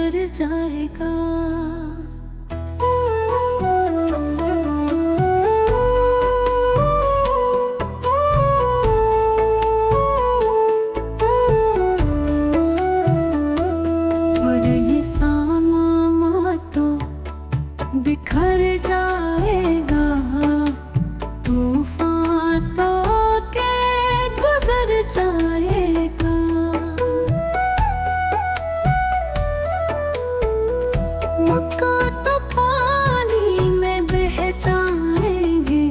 गुजर जाएगा। और ये सामा तो बिखर जाएगा, तूफान तो के गुजर जाएगा। मक्का तो पानी में बह जाएंगे,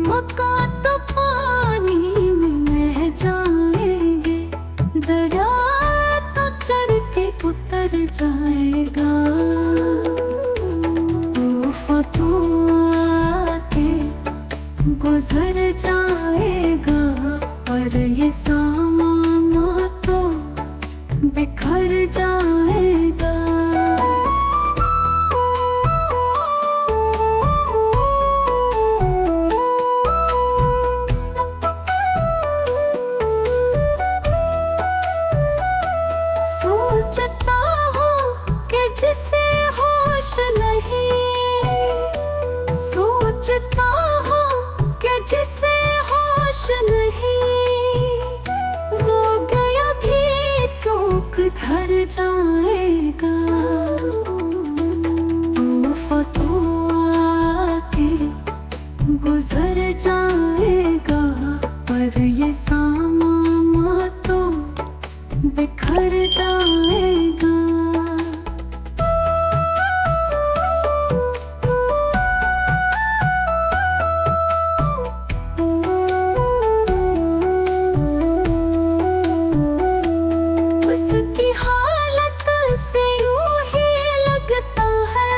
मक्का तो पानी में बह जाएंगे। दरिया तो चढ़ के उतर जाएगा, तूफान तो आके गुजर जाएगा। और ये सामा तो बिखर जाएगा। सोचता हूँ कि जिसे होश नहीं, सोचता हूँ कि जिसे होश नहीं, वो गया भी तो किधर जाएगा। तूफान तो आके गुजर जाएगा। पर ये सामा तो बिखर जाएगा। उसकी हालत से यूं ही लगता है,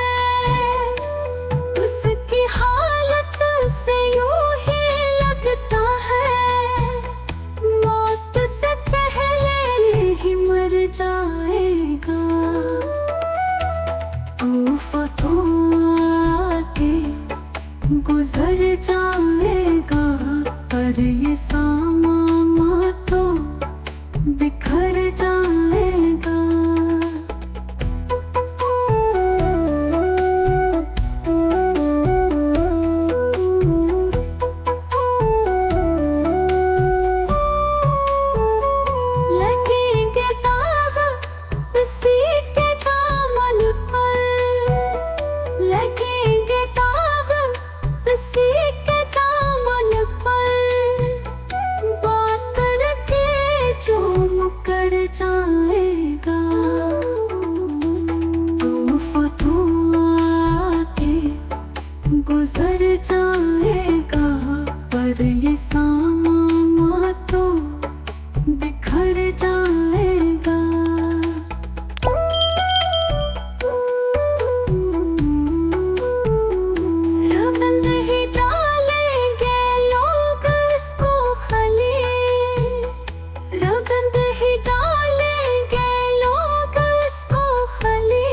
उसकी हालत से यूं ही लगता है, मौत से पहले ही मर जाएगा। तूफान तो आके गुजर जाएगा। पर ये सामा तो बिखर जाएगा। लगेंगे दाग इसी के दामन पर, लगेंगे दाग इसी के दामन पर, बात करके जो मुकर जाएगा। तूफान तो आके गुजर जाएगा। पर ये सामा तो बिखर जाएगा। रगन नहीं डालेंगे लोग इसको खली, रगन नहीं डालेंगे लोग इसको खली,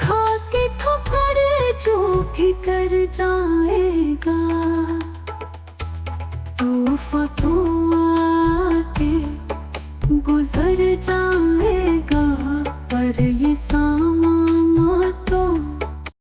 खा के ठोकर जो भी कर जाएगा। तूफान तो आके गुजर जाएगा।